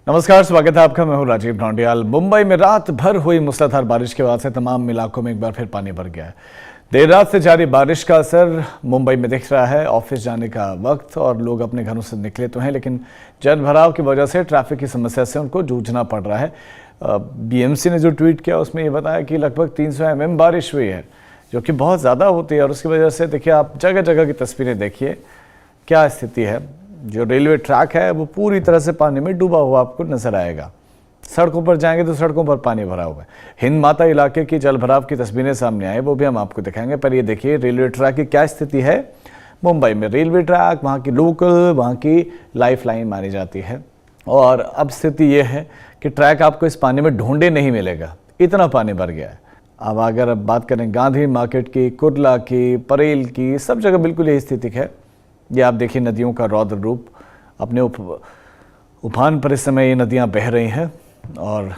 नमस्कार, स्वागत है आपका। मैं हूं राजीव ढोंडियाल। मुंबई में रात भर हुई मूसलाधार बारिश के बाद से तमाम इलाकों में एक बार फिर पानी भर गया है। देर रात से जारी बारिश का असर मुंबई में दिख रहा है। ऑफिस जाने का वक्त और लोग अपने घरों से निकले तो हैं, लेकिन जल भराव की वजह से ट्रैफिक की समस्या से उनको जूझना पड़ रहा है। बीएमसी ने जो ट्वीट किया उसमें ये बताया कि लगभग 300 mm बारिश हुई है, जो कि बहुत ज़्यादा होती है। और उसकी वजह से देखिए, आप जगह जगह की तस्वीरें देखिए, क्या स्थिति है। जो रेलवे ट्रैक है वो पूरी तरह से पानी में डूबा हुआ आपको नजर आएगा। सड़कों पर जाएंगे तो सड़कों पर पानी भरा हुआ है। हिंद माता इलाके की जल भराव की तस्वीरें सामने आए, वो भी हम आपको दिखाएंगे। पर ये देखिए रेलवे ट्रैक की क्या स्थिति है मुंबई में। रेलवे ट्रैक वहाँ की लोकल, वहाँ की लाइफ लाइन मानी जाती है। और अब स्थिति ये है कि ट्रैक आपको इस पानी में ढूंढे नहीं मिलेगा, इतना पानी भर गया है। अब अगर अब बात करें गांधी मार्केट की, कुर्ला की, परेल की, सब जगह बिल्कुल यही स्थिति है। ये आप देखिए नदियों का रौद्र रूप। अपने उफान पर इस समय ये नदियां बह रही हैं और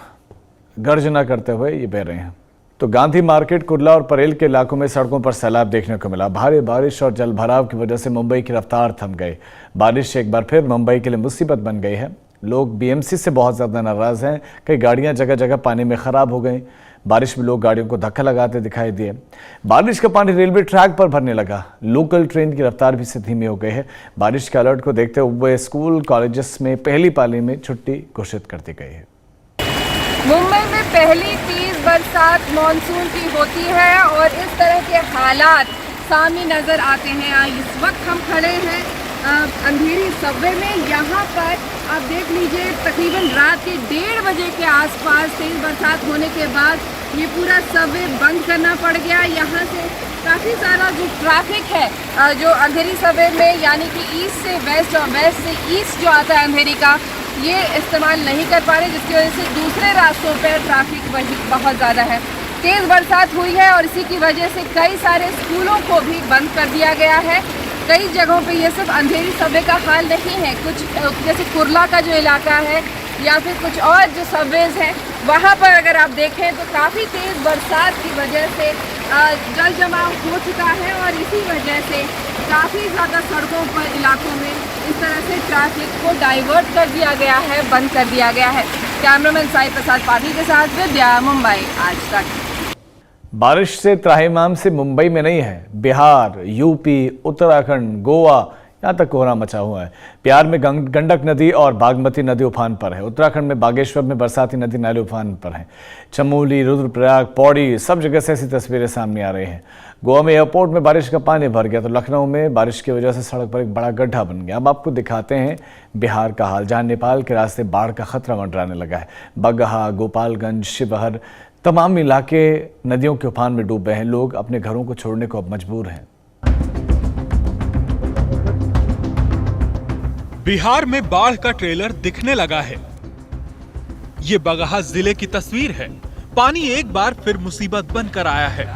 गर्जना करते हुए ये बह रही हैं। तो गांधी मार्केट, कुर्ला और परेल के इलाकों में सड़कों पर सैलाब देखने को मिला। भारी बारिश और जल भराव की वजह से मुंबई की रफ्तार थम गई। बारिश एक बार फिर मुंबई के लिए मुसीबत बन गई है। लोग बीएमसी से बहुत ज़्यादा नाराज़ हैं। कई गाड़ियां जगह जगह पानी में ख़राब हो गई। बारिश में लोग गाड़ियों को धक्का लगाते दिखाई दिए। बारिश का पानी रेलवे ट्रैक पर भरने लगा। लोकल ट्रेन की रफ्तार भी से धीमी हो गई है। बारिश के अलर्ट को देखते हुए स्कूल कॉलेजेस में पहली पाली में छुट्टी घोषित कर दी गई है। मुंबई में पहली तेज बरसात मानसून की होती है और इस तरह के हालात सामने नजर आते हैं। इस वक्त हम खड़े हैं अंधेरी सबवे में। यहाँ पर आप देख लीजिए, तकरीबन रात के 1:30 बजे के आसपास तेज बरसात होने के बाद ये पूरा सबवे बंद करना पड़ गया। यहाँ से काफ़ी सारा जो ट्रैफिक है जो अंधेरी सबवे में, यानी कि ईस्ट से वेस्ट और वेस्ट से ईस्ट जो आता है अंधेरी का, ये इस्तेमाल नहीं कर पा रहे, जिसकी वजह से दूसरे रास्तों पर ट्रैफिक बहुत ज़्यादा है। तेज़ बरसात हुई है और इसी की वजह से कई सारे स्कूलों को भी बंद कर दिया गया है। कई जगहों पे ये सिर्फ अंधेरी सबवे का हाल नहीं है। कुछ जैसे कुर्ला का जो इलाका है या फिर कुछ और जो सबवेज हैं, वहाँ पर अगर आप देखें तो काफ़ी तेज़ बरसात की वजह से जल जमाव हो चुका है और इसी वजह से काफ़ी ज़्यादा सड़कों पर इलाकों में इस तरह से ट्रैफिक को डाइवर्ट कर दिया गया है, बंद कर दिया गया है। कैमरामैन साई प्रसाद पाटिल के साथ विद्या, मुंबई आज तक। बारिश से त्राहिमाम से मुंबई में नहीं है, बिहार, यूपी, उत्तराखंड, गोवा, यहाँ तक कोहरा मचा हुआ है। बिहार में गंडक नदी और बागमती नदी उफान पर है। उत्तराखंड में बागेश्वर में बरसाती नदी नाले उफान पर हैं। चमोली, रुद्रप्रयाग, पौड़ी, सब जगह से ऐसी तस्वीरें सामने आ रही हैं। गोवा में एयरपोर्ट में बारिश का पानी भर गया तो लखनऊ में बारिश की वजह से सड़क पर एक बड़ा गड्ढा बन गया। अब आपको दिखाते हैं बिहार का हाल, जहाँ नेपाल के रास्ते बाढ़ का खतरा मंडराने लगा है। बगहा, गोपालगंज, शिवहर, तमाम इलाके नदियों के उफान में डूबे हैं। लोग अपने घरों को छोड़ने को अब मजबूर हैं। बिहार में बाढ़ का ट्रेलर दिखने लगा है। ये बगहा जिले की तस्वीर है। पानी एक बार फिर मुसीबत बनकर आया है।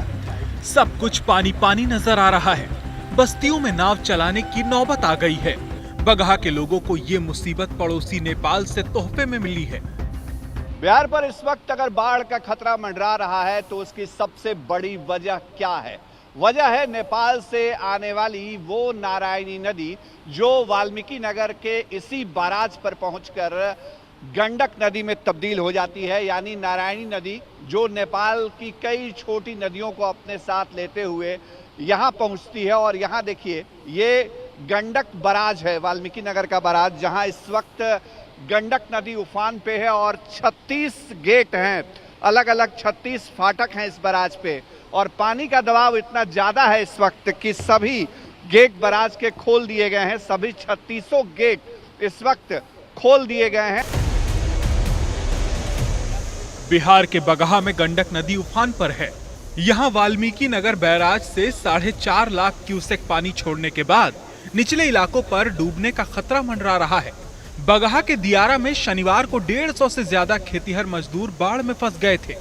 सब कुछ पानी पानी नजर आ रहा है। बस्तियों में नाव चलाने की नौबत आ गई है। बगहा के लोगों को ये मुसीबत पड़ोसी नेपाल से तोहफे में मिली है। बिहार पर इस वक्त अगर बाढ़ का खतरा मंडरा रहा है तो उसकी सबसे बड़ी वजह क्या है? वजह है नेपाल से आने वाली वो नारायणी नदी जो वाल्मीकि नगर के इसी बाराज पर पहुंचकर गंडक नदी में तब्दील हो जाती है। यानी नारायणी नदी जो नेपाल की कई छोटी नदियों को अपने साथ लेते हुए यहाँ पहुंचती है। और यहाँ देखिए, ये गंडक बराज है, वाल्मीकि नगर का बराज, जहाँ इस वक्त गंडक नदी उफान पे है और 36 गेट हैं, अलग अलग 36 फाटक हैं इस बराज पे। और पानी का दबाव इतना ज़्यादा है इस वक्त कि सभी गेट बराज के खोल दिए गए हैं। सभी 36 गेट इस वक्त खोल दिए गए हैं। बिहार के बगहा में गंडक नदी उफान पर है। यहाँ वाल्मीकि नगर बैराज से 4.5 लाख क्यूसेक पानी छोड़ने के बाद निचले इलाकों पर डूबने का खतरा मंडरा रहा है। बगहा के दियारा में शनिवार को 150 से ज्यादा खेतीहर मजदूर बाढ़ में फंस गए थे।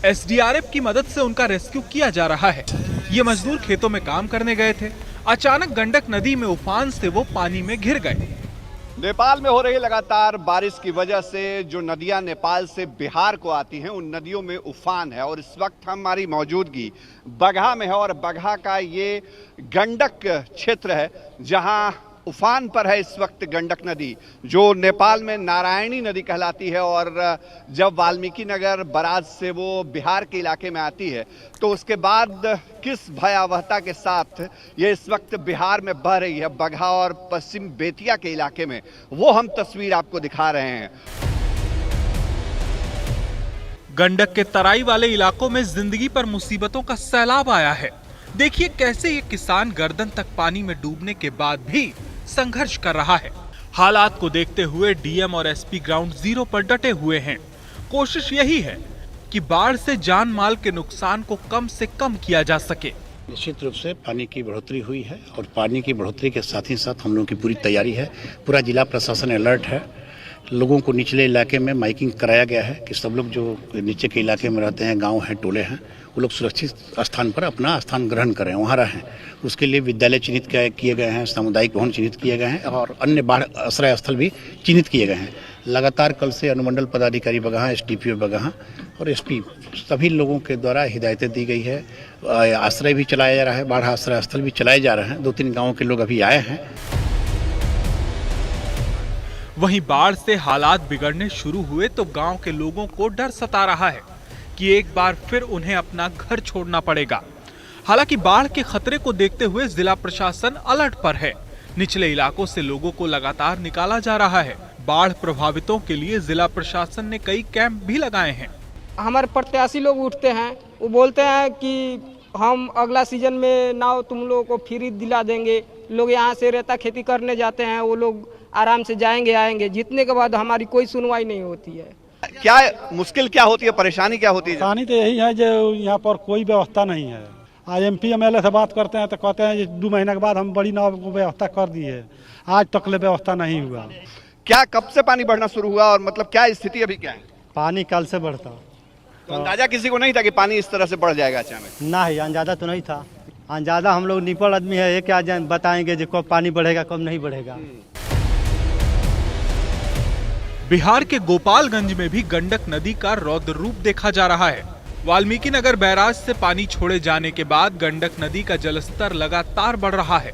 एसडीआरएफ की मदद से उनका रेस्क्यू किया जा रहा है। ये मजदूर खेतों में काम करने गए थे। अचानक गंडक नदी में उफान से वो पानी में घिर गए। नेपाल में हो रही लगातार बारिश की वजह से जो नदियां नेपाल से बिहार को आती हैं, उन नदियों में उफान है। और इस वक्त हमारी मौजूदगी बगहा में है और बगहा का ये गंडक क्षेत्र है जहां उफान पर है इस वक्त गंडक नदी, जो नेपाल में नारायणी नदी कहलाती है। और जब वाल्मीकि नगर बराज से वो बिहार के इलाके में आती है तो उसके बाद किस भयावहता के साथ ये इस वक्त बिहार में बह रही है, बगहा और पश्चिम बेतिया के इलाके में, वो हम तस्वीर आपको दिखा रहे हैं। गंडक के तराई वाले इलाकों में जिंदगी पर मुसीबतों का सैलाब आया है। देखिए कैसे ये किसान गर्दन तक पानी में डूबने के बाद भी संघर्ष कर रहा है। हालात को देखते हुए डीएम और एसपी ग्राउंड जीरो पर डटे हुए हैं। कोशिश यही है कि बाढ़ से जान माल के नुकसान को कम से कम किया जा सके। निश्चित रूप से पानी की बढ़ोतरी हुई है और पानी की बढ़ोतरी के साथ ही साथ हम लोगों की पूरी तैयारी है। पूरा जिला प्रशासन अलर्ट है। लोगों को निचले इलाके में माइकिंग कराया गया है कि सब लोग जो नीचे के इलाके में रहते हैं, गांव हैं, टोले हैं, वो लोग सुरक्षित स्थान पर अपना स्थान ग्रहण करें, वहाँ रहें। उसके लिए विद्यालय चिन्हित किए गए हैं, सामुदायिक भवन चिन्हित किए गए हैं और अन्य बाढ़ आश्रय स्थल भी चिन्हित किए गए हैं। लगातार कल से अनुमंडल पदाधिकारी बगहा, एसडीपीओ बगहा और एसपी सभी लोगों के द्वारा हिदायतें दी गई है। आश्रय भी चलाया जा रहा है, बाढ़ आश्रय स्थल भी चलाए जा रहे हैं। 2-3 गाँवों के लोग अभी आए हैं। वहीं बाढ़ से हालात बिगड़ने शुरू हुए तो गांव के लोगों को डर सता रहा है कि एक बार फिर उन्हें अपना घर छोड़ना पड़ेगा। हालांकि बाढ़ के खतरे को देखते हुए जिला प्रशासन अलर्ट पर है। निचले इलाकों से लोगों को लगातार निकाला जा रहा है। बाढ़ प्रभावितों के लिए जिला प्रशासन ने कई कैंप भी लगाए हैं। हमारे प्रत्याशी लोग उठते हैं, वो बोलते हैं कि हम अगला सीजन में नाव तुम लोगों को फ्री दिला देंगे। लोग यहाँ से रेता खेती करने जाते हैं, वो लोग आराम से जाएंगे आएंगे। जीतने के बाद हमारी कोई सुनवाई नहीं होती है। क्या मुश्किल क्या होती है, परेशानी क्या होती है? परेशानी तो यही है जो यहाँ पर कोई व्यवस्था नहीं है। आज एमपी एमएलए से बात करते हैं तो कहते हैं 2 महीने के बाद हम बड़ी नाव को व्यवस्था कर दी है। आज तक ले व्यवस्था नहीं हुआ। क्या कब से पानी बढ़ना शुरू हुआ और मतलब क्या स्थिति अभी क्या है? पानी कल से बढ़ता। तो अंदाजा किसी को नहीं था कि पानी इस तरह से बढ़ जाएगा अचानक? नहीं, अंदाजा तो नहीं था। अंदाजा हम लोग निपड़ आदमी है, ये क्या बताएंगे जो कब पानी बढ़ेगा कब नहीं बढ़ेगा। बिहार के गोपालगंज में भी गंडक नदी का रौद्र रूप देखा जा रहा है। वाल्मीकि नगर बैराज से पानी छोड़े जाने के बाद गंडक नदी का जलस्तर लगातार बढ़ रहा है,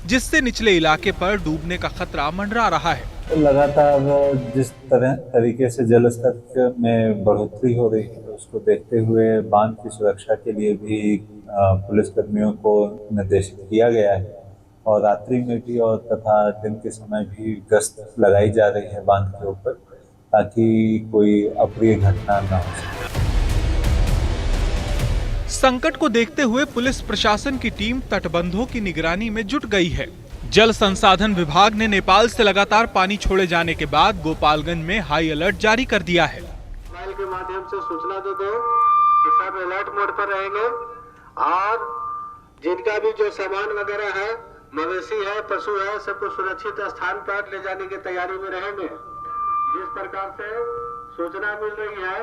जिससे निचले इलाके पर डूबने का खतरा मंडरा रहा है। लगातार जिस तरीके से जलस्तर में बढ़ोतरी हो रही है, उसको देखते हुए बांध की सुरक्षा के लिए भी पुलिसकर्मियों को निर्देशित किया गया है और रात्रि में भी और तथा दिन के समय भी गश्त लगाई जा रही है बांध के ऊपर, ताकि कोई अप्रिय घटना न हो। संकट को देखते हुए पुलिस प्रशासन की टीम तटबंधों की निगरानी में जुट गई है। जल संसाधन विभाग ने नेपाल से लगातार पानी छोड़े जाने के बाद गोपालगंज में हाई अलर्ट जारी कर दिया है। मोबाइल के माध्यम से सूचना दे दो कि सब अलर्ट मोड पर रहेंगे और जिनका भी जो सामान वगैरह है, मवेशी है, पशु है, सबको सुरक्षित स्थान पर ले जाने की तैयारी में रहेंगे। जिस प्रकार से सूचना मिल रही है,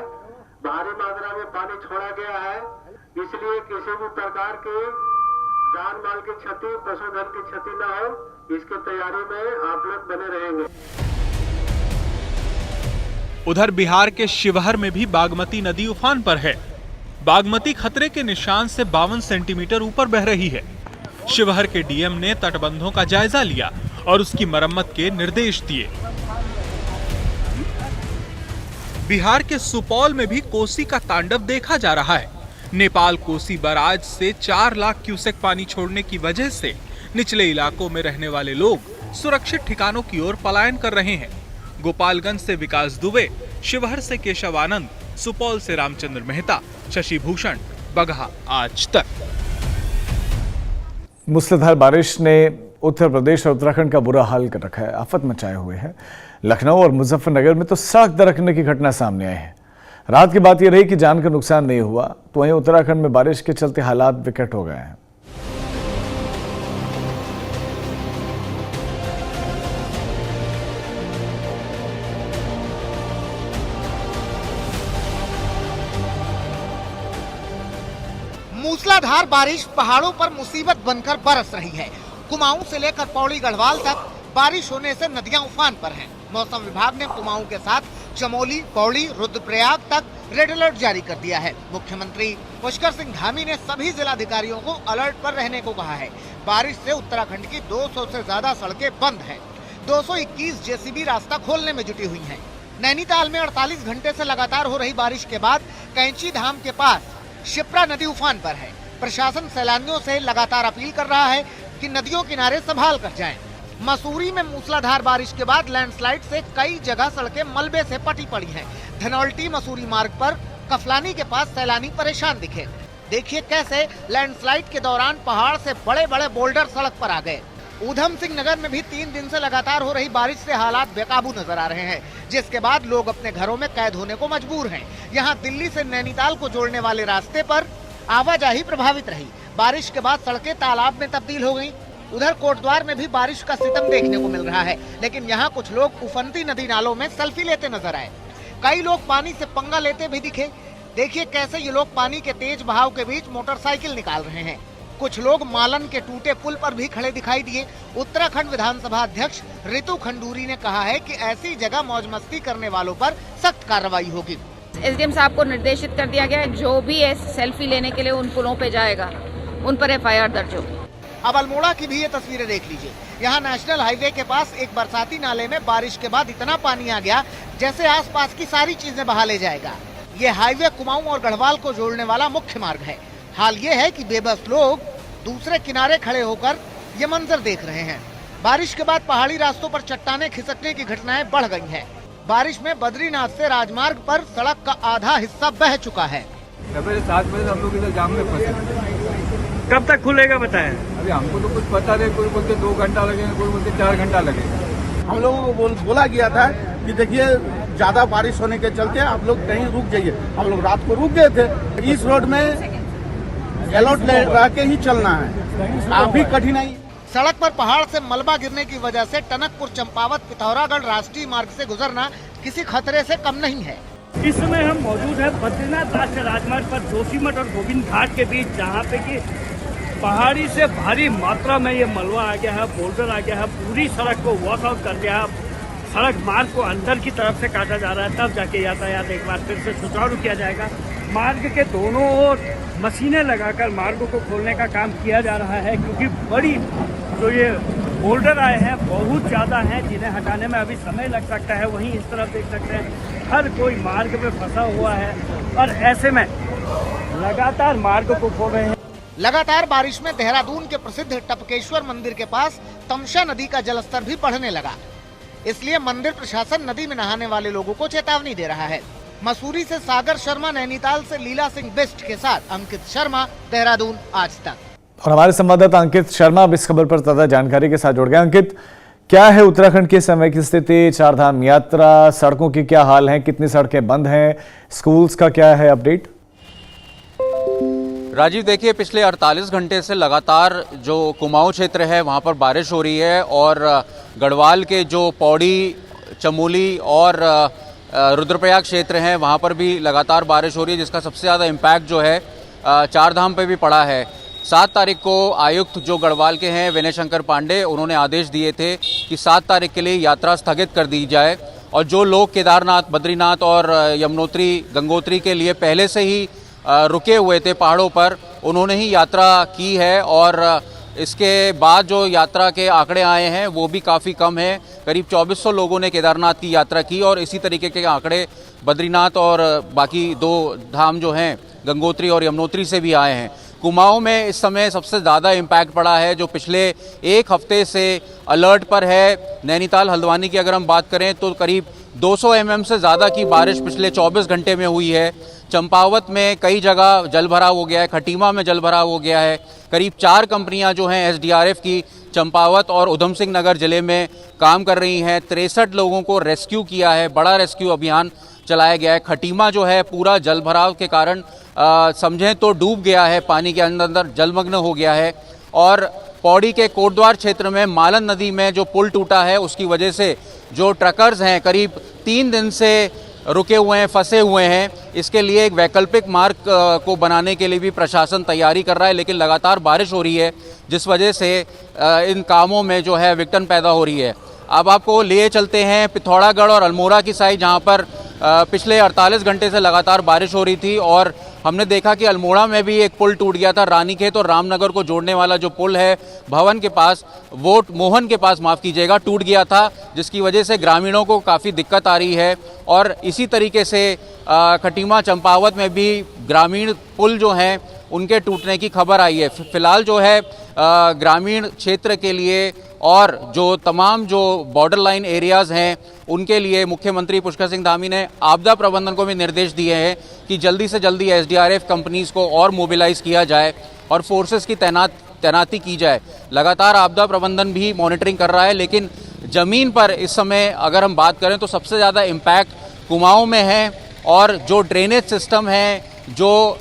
भारी मात्रा में पानी छोड़ा गया है, इसलिए किसी भी प्रकार की जान माल की क्षति, पशुधन की क्षति न हो, इसकी तैयारी में आप लोग बने रहेंगे। उधर बिहार के शिवहर में भी बागमती नदी उफान पर है। बागमती खतरे के निशान से 52 सेंटीमीटर ऊपर बह रही है। शिवहर के डीएम ने तटबंधों का जायजा लिया और उसकी मरम्मत के निर्देश दिए। बिहार के सुपौल में भी कोसी का तांडव देखा जा रहा है। नेपाल कोसी बैराज से 4 लाख क्यूसेक पानी छोड़ने की वजह से निचले इलाकों में रहने वाले लोग सुरक्षित ठिकानों की ओर पलायन कर रहे हैं। गोपालगंज से विकास दुबे, शिवहर से केशव आनंद, सुपौल से रामचंद्र मेहता, शशि भूषण, बगहा आज तक। मूसलाधार बारिश ने उत्तर प्रदेश और उत्तराखंड का बुरा हाल कर रखा है, आफत मचाए हुए है। लखनऊ और मुजफ्फरनगर में तो सड़क दरकने की घटना सामने आई है। रात की बात यह रही कि जान का नुकसान नहीं हुआ, तो वहीं उत्तराखंड में बारिश के चलते हालात विकट हो गए हैं। मूसलाधार बारिश पहाड़ों पर मुसीबत बनकर बरस रही है। कुमाऊं से लेकर पौड़ी गढ़वाल तक बारिश होने से नदियां उफान पर हैं। मौसम विभाग ने कुमाऊं के साथ चमोली, पौड़ी, रुद्रप्रयाग तक रेड अलर्ट जारी कर दिया है। मुख्यमंत्री पुष्कर सिंह धामी ने सभी जिलाधिकारियों को अलर्ट पर रहने को कहा है। बारिश से उत्तराखंड की 200 से ज्यादा सड़कें बंद हैं। 221 जेसीबी रास्ता खोलने में जुटी हुई हैं। नैनीताल में 48 घंटे से लगातार हो रही बारिश के बाद कैंची धाम के पास शिप्रा नदी उफान पर है। प्रशासन सैलानियों से लगातार अपील कर रहा है कि नदियों किनारे संभाल कर जाएं। मसूरी में मूसलाधार बारिश के बाद लैंडस्लाइड से कई जगह सड़कें मलबे से पटी पड़ी हैं। धनौल्टी मसूरी मार्ग पर कफलानी के पास सैलानी परेशान दिखे। देखिए कैसे लैंडस्लाइड के दौरान पहाड़ से बड़े बड़े बोल्डर सड़क पर आ गए। ऊधम सिंह नगर में भी 3 दिन से लगातार हो रही बारिश से हालात बेकाबू नजर आ रहे हैं, जिसके बाद लोग अपने घरों में कैद होने को मजबूर हैं। यहाँ दिल्ली से नैनीताल को जोड़ने वाले रास्ते पर आवाजाही प्रभावित रही। बारिश के बाद सड़कें तालाब में तब्दील हो गयी। उधर कोटद्वार में भी बारिश का सितम देखने को मिल रहा है, लेकिन यहाँ कुछ लोग उफनती नदी नालों में सेल्फी लेते नजर आए। कई लोग पानी से पंगा लेते भी दिखे। देखिए कैसे ये लोग पानी के तेज बहाव के बीच मोटरसाइकिल निकाल रहे हैं। कुछ लोग मालन के टूटे पुल पर भी खड़े दिखाई दिए। उत्तराखंड विधानसभा अध्यक्ष रितु खंडूरी ने कहा है कि ऐसी जगह मौज मस्ती करने वालों पर सख्त कार्रवाई होगी। एसडीएम साहब को निर्देशित कर दिया गया है, जो भी सेल्फी लेने के लिए उन पुलों पे जाएगा उन पर एफआईआर दर्ज होगी। अब अल्मोड़ा की भी ये तस्वीरें देख लीजिए। यहाँ नेशनल हाईवे के पास एक बरसाती नाले में बारिश के बाद इतना पानी आ गया जैसे आसपास की सारी चीजें बहा ले जाएगा। ये हाईवे कुमाऊं और गढ़वाल को जोड़ने वाला मुख्य मार्ग है। हाल ये है कि बेबस लोग दूसरे किनारे खड़े होकर ये मंजर देख रहे हैं। बारिश के बाद पहाड़ी रास्तों पर चट्टानें खिसकने की घटनाएं बढ़ गई हैं। बारिश में बद्रीनाथ से राजमार्ग पर सड़क का आधा हिस्सा बह चुका है। 7 बजे हम लोग इधर जाम में फंसे। कब तक खुलेगा बताएं? अभी हमको तो कुछ पता नहीं, कोई बोलते 2 घंटा लगेगा, कोई बोलते 4 घंटा लगेगा। हम लोगों को बोला गया था कि देखिए ज्यादा बारिश होने के चलते आप लोग कहीं रुक जाइए। हम लोग रात को रुक गए थे। इस रोड में अलर्ट रह के ही चलना है, काफी कठिनाई। सड़क पर पहाड़ से मलबा गिरने की वजह से टनकपुर चंपावत पिथौरागढ़ राष्ट्रीय मार्ग से गुजरना किसी खतरे से कम नहीं है। इस समय हम मौजूद हैं बद्रीनाथ राष्ट्रीय राजमार्ग पर जोशीमठ और गोविंद घाट के बीच, जहाँ पे कि पहाड़ी से भारी मात्रा में ये मलबा आ गया है, बोल्डर आ गया है, पूरी सड़क को वॉश आउट कर दिया है। सड़क मार्ग को अंदर की तरफ से काटा जा रहा है, तब जाके यातायात एक बार फिर से सुचारू किया जाएगा। मार्ग के दोनों ओर मशीनें लगाकर मार्गों को खोलने का काम किया जा रहा है, क्योंकि बड़ी जो ये बोल्डर आए हैं बहुत ज़्यादा हैं, जिन्हें हटाने में अभी समय लग सकता है। वहीं इस तरफ देख सकते हैं हर कोई मार्ग में फंसा हुआ है और ऐसे में लगातार मार्ग को खोल रहे हैं। लगातार बारिश में देहरादून के प्रसिद्ध टपकेश्वर मंदिर के पास तमसा नदी का जलस्तर भी बढ़ने लगा। इसलिए मंदिर प्रशासन नदी में नहाने वाले लोगों को चेतावनी दे रहा है। मसूरी से सागर शर्मा, नैनीताल से लीला सिंह बिष्ट के साथ अंकित शर्मा, देहरादून आज तक। और हमारे संवाददाता अंकित शर्मा अब इस खबर पर ताजा जानकारी के साथ जुड़ गए। अंकित, क्या है उत्तराखंड के समय की स्थिति? चारधाम यात्रा, सड़कों की क्या हाल है? कितनी सड़कें बंद हैं? स्कूल्स का क्या है अपडेट? राजीव, देखिए पिछले 48 घंटे से लगातार जो कुमाऊं क्षेत्र है वहां पर बारिश हो रही है और गढ़वाल के जो पौड़ी, चमोली और रुद्रप्रयाग क्षेत्र हैं वहां पर भी लगातार बारिश हो रही है, जिसका सबसे ज़्यादा इम्पैक्ट जो है चारधाम पे भी पड़ा है। 7 तारीख को आयुक्त जो गढ़वाल के हैं विनय शंकर पांडे, उन्होंने आदेश दिए थे कि 7 तारीख के लिए यात्रा स्थगित कर दी जाए और जो लोग केदारनाथ, बद्रीनाथ और यमुनोत्री, गंगोत्री के लिए पहले से ही रुके हुए थे पहाड़ों पर, उन्होंने ही यात्रा की है और इसके बाद जो यात्रा के आंकड़े आए हैं वो भी काफ़ी कम है। करीब 2400 लोगों ने केदारनाथ की यात्रा की और इसी तरीके के आंकड़े बद्रीनाथ और बाकी 2 धाम जो हैं गंगोत्री और यमुनोत्री से भी आए हैं। कुमाऊं में इस समय सबसे ज़्यादा इम्पैक्ट पड़ा है, जो पिछले 1 हफ्ते से अलर्ट पर है। नैनीताल, हल्द्वानी की अगर हम बात करें तो करीब 200 mm से ज़्यादा की बारिश पिछले 24 घंटे में हुई है। चंपावत में कई जगह जलभराव हो गया है, खटीमा में जलभराव हो गया है। करीब 4 कंपनियां जो हैं एसडीआरएफ की चंपावत और ऊधम सिंह नगर ज़िले में काम कर रही हैं। 63 लोगों को रेस्क्यू किया है, बड़ा रेस्क्यू अभियान चलाया गया है। खटीमा जो है पूरा जलभराव के कारण समझें तो डूब गया है, पानी के अंदर जलमग्न हो गया है। और पौड़ी के कोटद्वार क्षेत्र में मालन नदी में जो पुल टूटा है उसकी वजह से जो ट्रकर्स हैं करीब 3 दिन से रुके हुए हैं, फंसे हुए हैं। इसके लिए एक वैकल्पिक मार्ग को बनाने के लिए भी प्रशासन तैयारी कर रहा है, लेकिन लगातार बारिश हो रही है जिस वजह से इन कामों में जो है विघटन पैदा हो रही है। अब आपको लिए चलते हैं पिथौरागढ़ और अल्मोड़ा की साइड, जहां पर पिछले 48 घंटे से लगातार बारिश हो रही थी और हमने देखा कि अल्मोड़ा में भी एक पुल टूट गया था, रानीखेत और रामनगर को जोड़ने वाला जो पुल है भवन के पास, वो मोहन के पास माफ़ कीजिएगा, टूट गया था, जिसकी वजह से ग्रामीणों को काफ़ी दिक्कत आ रही है। और इसी तरीके से खटीमा चंपावत में भी ग्रामीण पुल जो हैं उनके टूटने की खबर आई है। फिलहाल जो है ग्रामीण क्षेत्र के लिए और जो तमाम जो बॉर्डर लाइन एरियाज़ हैं उनके लिए मुख्यमंत्री पुष्कर सिंह धामी ने आपदा प्रबंधन को भी निर्देश दिए हैं कि जल्दी से जल्दी एसडीआरएफ कंपनीज़ को और मोबिलाइज़ किया जाए और फोर्सेस की तैनाती की जाए। लगातार आपदा प्रबंधन भी मॉनिटरिंग कर रहा है, लेकिन ज़मीन पर इस समय अगर हम बात करें तो सबसे ज़्यादा इम्पैक्ट कुमाऊँ में है। और जो ड्रेनेज सिस्टम है, जो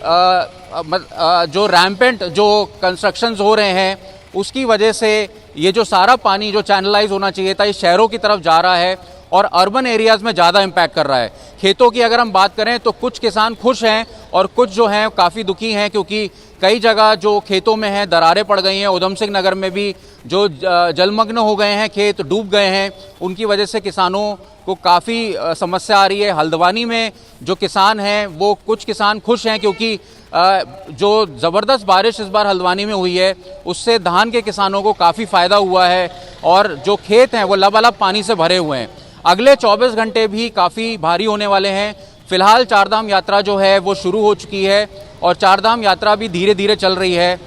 रैम्पेंट जो कंस्ट्रक्शंस हो रहे हैं, उसकी वजह से ये जो सारा पानी जो चैनलाइज होना चाहिए था ये शहरों की तरफ जा रहा है और अर्बन एरियाज़ में ज़्यादा इम्पैक्ट कर रहा है। खेतों की अगर हम बात करें तो कुछ किसान खुश हैं और कुछ जो हैं काफ़ी दुखी हैं, क्योंकि कई जगह जो खेतों में हैं दरारें पड़ गई हैं। उधम सिंह नगर में भी जो जलमग्न हो गए हैं, खेत डूब गए हैं, उनकी वजह से किसानों को काफ़ी समस्या आ रही है। हल्द्वानी में जो किसान हैं वो कुछ किसान खुश हैं, क्योंकि जो ज़बरदस्त बारिश इस बार हल्द्वानी में हुई है उससे धान के किसानों को काफ़ी फ़ायदा हुआ है और जो खेत हैं वो लबालब पानी से भरे हुए हैं। अगले 24 घंटे भी काफ़ी भारी होने वाले हैं। फ़िलहाल चारधाम यात्रा जो है वो शुरू हो चुकी है और चारधाम यात्रा भी धीरे धीरे चल रही है।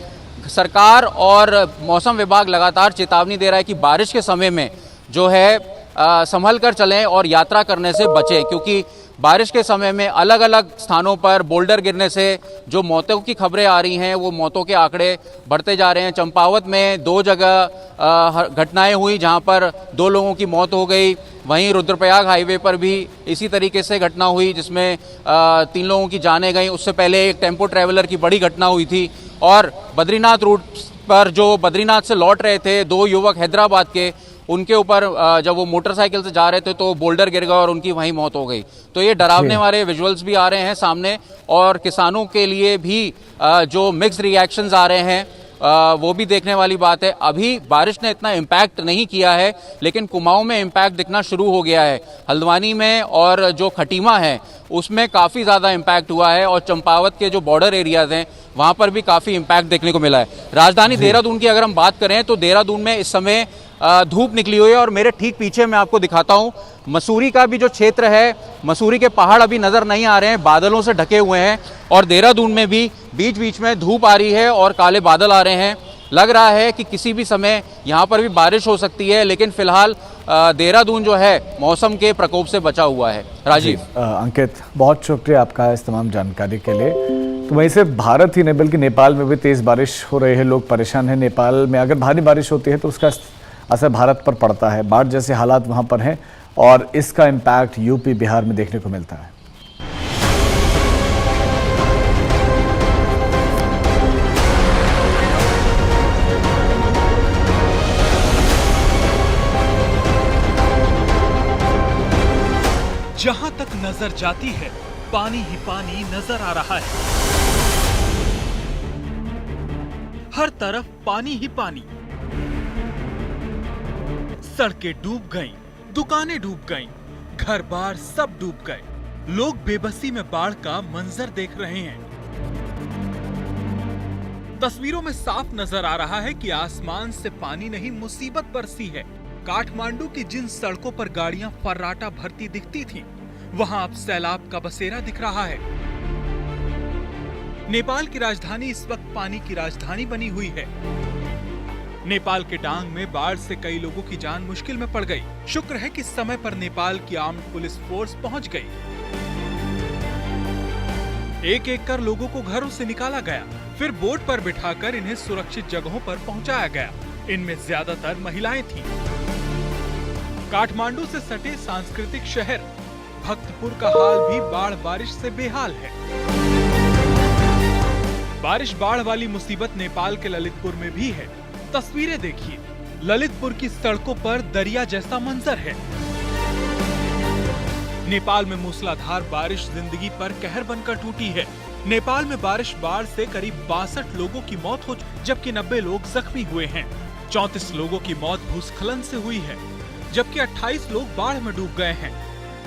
सरकार और मौसम विभाग लगातार चेतावनी दे रहा है कि बारिश के समय में जो है संभल कर चलें और यात्रा करने से बचें, क्योंकि बारिश के समय में अलग अलग स्थानों पर बोल्डर गिरने से जो मौतों की खबरें आ रही हैं वो मौतों के आंकड़े बढ़ते जा रहे हैं। चंपावत में 2 जगह घटनाएं हुई जहां पर 2 लोगों की मौत हो गई। वहीं रुद्रप्रयाग हाईवे पर भी इसी तरीके से घटना हुई जिसमें 3 लोगों की जानें गईं। उससे पहले एक टेम्पो ट्रैवलर की बड़ी घटना हुई थी। और बद्रीनाथ रूट पर जो बद्रीनाथ से लौट रहे थे 2 युवक हैदराबाद के, उनके ऊपर जब वो मोटरसाइकिल से जा रहे थे तो बोल्डर गिर गया और उनकी वहीं मौत हो गई। तो ये डरावने वाले विजुअल्स भी आ रहे हैं सामने और किसानों के लिए भी जो मिक्स्ड रिएक्शंस आ रहे हैं वो भी देखने वाली बात है। अभी बारिश ने इतना इम्पैक्ट नहीं किया है, लेकिन कुमाऊं में इम्पैक्ट दिखना शुरू हो गया है। हल्द्वानी में और जो खटीमा है उसमें काफ़ी ज़्यादा इम्पैक्ट हुआ है और चंपावत के जो बॉर्डर एरियाज़ हैं वहाँ पर भी काफ़ी इम्पैक्ट देखने को मिला है। राजधानी देहरादून की अगर हम बात करें तो देहरादून में इस समय धूप निकली हुई है और मेरे ठीक पीछे मैं आपको दिखाता हूँ मसूरी का भी जो क्षेत्र है, मसूरी के पहाड़ अभी नज़र नहीं आ रहे हैं, बादलों से ढके हुए हैं और देहरादून में भी बीच बीच में धूप आ रही है और काले बादल आ रहे हैं। लग रहा है कि किसी भी समय यहाँ पर भी बारिश हो सकती है, लेकिन फिलहाल देहरादून जो है मौसम के प्रकोप से बचा हुआ है। राजीव। अंकित, बहुत शुक्रिया आपका इस तमाम जानकारी के लिए। तो वहीं से भारत ही नहीं बल्कि नेपाल में भी तेज़ बारिश हो रही है, लोग परेशान हैं। नेपाल में अगर भारी बारिश होती है तो उसका असर भारत पर पड़ता है। बाढ़ जैसे हालात वहाँ पर हैं और इसका इम्पैक्ट यूपी बिहार में देखने को मिलता है। जहां तक नजर जाती है पानी ही पानी नजर आ रहा है। हर तरफ पानी ही पानी। सड़कें डूब गईं, दुकानें डूब गईं, घर बार सब डूब गए। लोग बेबसी में बाढ़ का मंजर देख रहे हैं। तस्वीरों में साफ नजर आ रहा है कि आसमान से पानी नहीं मुसीबत बरसी है। काठमांडू की जिन सड़कों पर गाड़ियां फर्राटा भरती दिखती थीं, वहां अब सैलाब का बसेरा दिख रहा है। नेपाल की राजधानी इस वक्त पानी की राजधानी बनी हुई है। नेपाल के डांग में बाढ़ से कई लोगों की जान मुश्किल में पड़ गई। शुक्र है कि समय पर नेपाल की आर्म्ड पुलिस फोर्स पहुंच गई। एक एक कर लोगों को घरों से निकाला गया, फिर बोट पर बिठाकर इन्हें सुरक्षित जगहों पर पहुंचाया गया। इनमें ज्यादातर महिलाएं थीं। काठमांडू से सटे सांस्कृतिक शहर भक्तपुर का हाल भी बाढ़ बारिश से बेहाल है। बारिश बाढ़ वाली मुसीबत नेपाल के ललितपुर में भी है। तस्वीरें देखिए, ललितपुर की सड़कों पर दरिया जैसा मंजर है। नेपाल में मूसलाधार बारिश जिंदगी पर कहर बनकर टूटी है। नेपाल में बारिश बाढ़ से करीब 62 लोगों की मौत हो चुकी, जबकि 90 लोग जख्मी हुए हैं। 34 लोगों की मौत भूस्खलन से हुई है, जबकि 28 लोग बाढ़ में डूब गए हैं।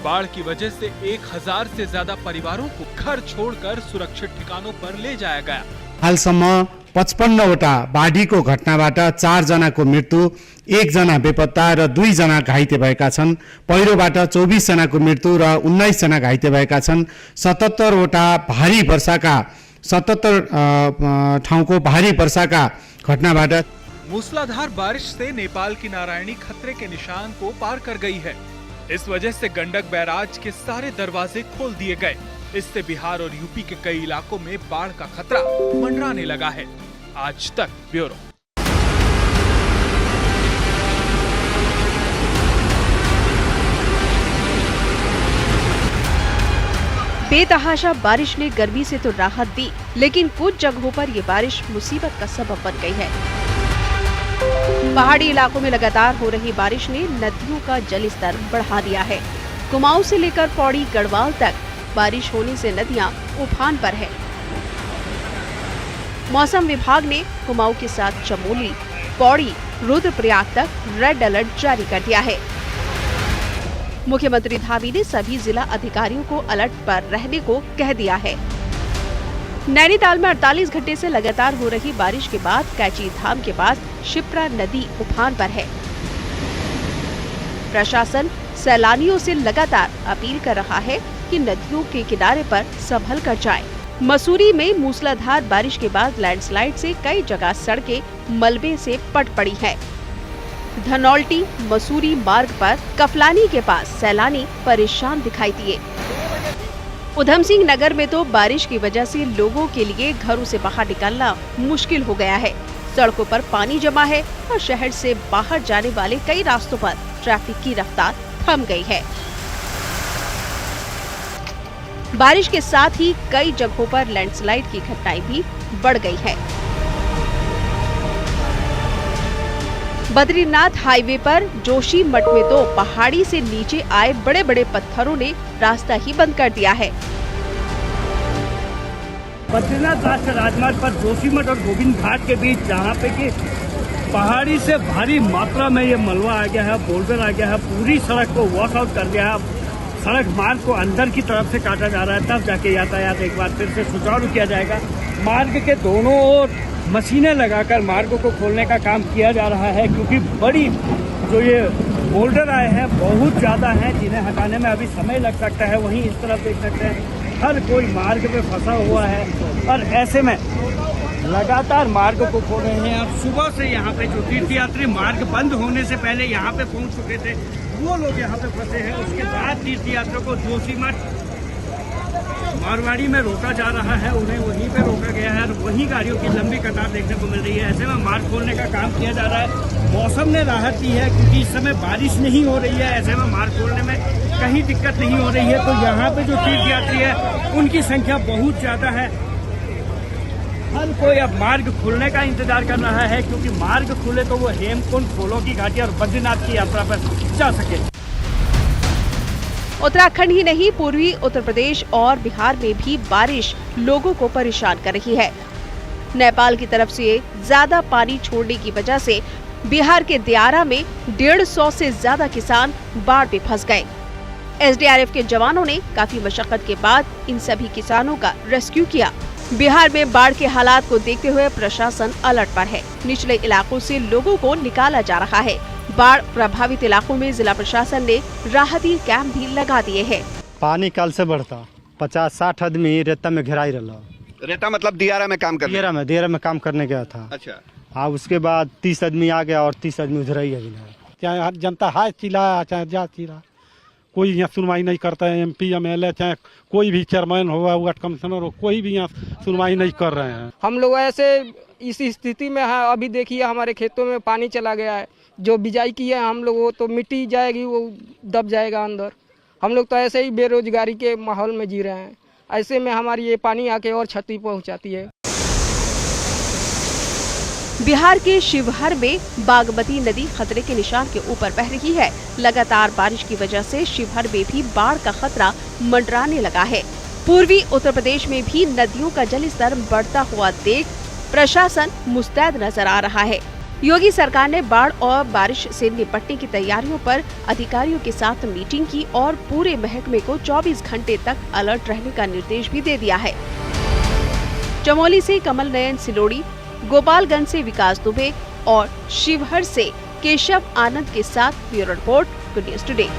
बाढ़ की वजह से 1000 से ज्यादा परिवारों को घर छोड़कर सुरक्षित ठिकानों पर ले जाया गया। हालसम्म 55वटा बाढीको घटनाबाट 4 जनाको मृत्यु, 1 जना बेपत्ता र 2 जना घाइते भएका छन्। पहिरोबाट 24 जनाको मृत्यु र 19 जना घाइते भएका छन्। 77 ठाउँको भारी वर्षाका घटनाबाट मूसलाधार बारिश से नेपाल की नारायणी खतरे के निशान को पार कर गई है। इस वजह से गंडक बैराज के सारे दरवाजे खोल दिए गए। इससे बिहार और यूपी के कई इलाकों में बाढ़ का खतरा मंडराने लगा है। आज तक ब्यूरो। बेतहाशा बारिश ने गर्मी से तो राहत दी, लेकिन कुछ जगहों पर ये बारिश मुसीबत का सबब बन गई है। पहाड़ी इलाकों में लगातार हो रही बारिश ने नदियों का जल स्तर बढ़ा दिया है। कुमाऊं से लेकर पौड़ी गढ़वाल तक बारिश होने से नदियां उफान पर है। मौसम विभाग ने कुमाऊं के साथ चमोली, पौड़ी, रुद्रप्रयाग तक रेड अलर्ट जारी कर दिया है। मुख्यमंत्री धामी ने सभी जिला अधिकारियों को अलर्ट पर रहने को कह दिया है। नैनीताल में 48 घंटे से लगातार हो रही बारिश के बाद कैची धाम के पास शिप्रा नदी उफान पर है। प्रशासन सैलानियों से लगातार अपील कर रहा है कि नदियों के किनारे पर संभल कर जाएं। मसूरी में मूसलाधार बारिश के बाद लैंडस्लाइड से कई जगह सड़कें मलबे से पट पड़ी हैं। धनौल्टी मसूरी मार्ग पर कफलानी के पास सैलानी परेशान दिखाई दिए। उधम सिंह नगर में तो बारिश की वजह से लोगों के लिए घरों से बाहर निकलना मुश्किल हो गया है। सड़कों पर पानी जमा है और शहर से बाहर जाने वाले कई रास्तों पर ट्रैफिक की रफ्तार थम गई है। बारिश के साथ ही कई जगहों पर लैंडस्लाइड की घटनाएं भी बढ़ गई है। बद्रीनाथ हाईवे पर जोशीमठ में तो पहाड़ी से नीचे आए बड़े बड़े पत्थरों ने रास्ता ही बंद कर दिया है। बद्रीनाथ राष्ट्रीय राजमार्ग पर जोशीमठ और गोविंद घाट के बीच जहाँ पे कि पहाड़ी से भारी मात्रा में ये मलबा आ गया है, बोल्डर आ गया है, पूरी सड़क को वॉश आउट कर दिया है। सड़क मार्ग को अंदर की तरफ से काटा जा रहा है, तब जाके यातायात एक बार फिर से सुचारू किया जाएगा। मार्ग के दोनों ओर मशीनें लगाकर मार्गों को खोलने का काम किया जा रहा है, क्योंकि बड़ी जो ये बोल्डर आए हैं बहुत ज़्यादा हैं, जिन्हें हटाने में अभी समय लग सकता है। वहीं इस तरफ देख सकते हैं हर कोई मार्ग पे फंसा हुआ है और ऐसे में लगातार मार्ग को खोल रहे हैं। अब सुबह से यहाँ पे जो तीर्थयात्री मार्ग बंद होने से पहले यहाँ पे पहुँच चुके थे वो लोग यहाँ पे फंसे हैं। उसके बाद तीर्थयात्रियों को जोशीमठ मारवाड़ी में रोका जा रहा है, उन्हें वहीं पे रोका गया है और वहीं गाड़ियों की लंबी कतार देखने को मिल रही है। ऐसे में मार्ग खोलने का काम किया जा रहा है। मौसम ने राहत दी है क्योंकि इस समय बारिश नहीं हो रही है, ऐसे में मार्ग खोलने में कहीं दिक्कत नहीं हो रही है। तो यहाँ पे जो तीर्थयात्री है उनकी संख्या बहुत ज्यादा है। हर कोई अब मार्ग खुलने का इंतजार कर रहा है, क्योंकि मार्ग खुले तो वो हेमकुंड, फूलों की घाटी और बद्रीनाथ की यात्रा पर जा सके। उत्तराखंड ही नहीं, पूर्वी उत्तर प्रदेश और बिहार में भी बारिश लोगों को परेशान कर रही है। नेपाल की तरफ से ज्यादा पानी छोड़ने की वजह से बिहार के दियारा में 150 से ज्यादा किसान बाढ़ में फंस गए। एसडीआरएफ के जवानों ने काफी मशक्कत के बाद इन सभी किसानों का रेस्क्यू किया। बिहार में बाढ़ के हालात को देखते हुए प्रशासन अलर्ट पर है। निचले इलाकों से लोगों को निकाला जा रहा है। बाढ़ प्रभावित इलाकों में जिला प्रशासन ने राहती कैंप भी लगा दिए हैं। पानी कल से बढ़ता 50-60 आदमी रेता में घेराई रहा। रेता मतलब दियारा में काम करने? दियारा में काम करने गया था। अच्छा। हाँ, उसके बाद 30 आदमी आ गया और 30 आदमी उधर ही है। चाहे जनता हाय चिल्ला चाहे जा चिल्ला, कोई यहाँ सुनवाई नहीं करता है। MP MLA चाहे कोई भी चेयरमैन हो, वार्ड कमिश्नर हो, कोई भी यहाँ सुनवाई नहीं कर रहे हैं। हम लोग ऐसे इस स्थिति में है। अभी देखिए हमारे खेतों में पानी चला गया है। जो बिजाई की है हम लोग वो तो मिट्टी जाएगी, वो दब जाएगा अंदर। हम लोग तो ऐसे ही बेरोजगारी के माहौल में जी रहे हैं। ऐसे में हमारी ये पानी आके और क्षति पहुंचाती है। बिहार के शिवहर में बागमती नदी खतरे के निशान के ऊपर बह रही है। लगातार बारिश की वजह से शिवहर में भी बाढ़ का खतरा मंडराने लगा है। पूर्वी उत्तर प्रदेश में भी नदियों का जल स्तर बढ़ता हुआ देख प्रशासन मुस्तैद नजर आ रहा है। योगी सरकार ने बाढ़ और बारिश से निपटने की तैयारियों पर अधिकारियों के साथ मीटिंग की और पूरे महकमे को 24 घंटे तक अलर्ट रहने का निर्देश भी दे दिया है। चमोली से कमल नयन सिलोड़ी, गोपालगंज से विकास दुबे और शिवहर से केशव आनंद के साथ bureau report, good news today.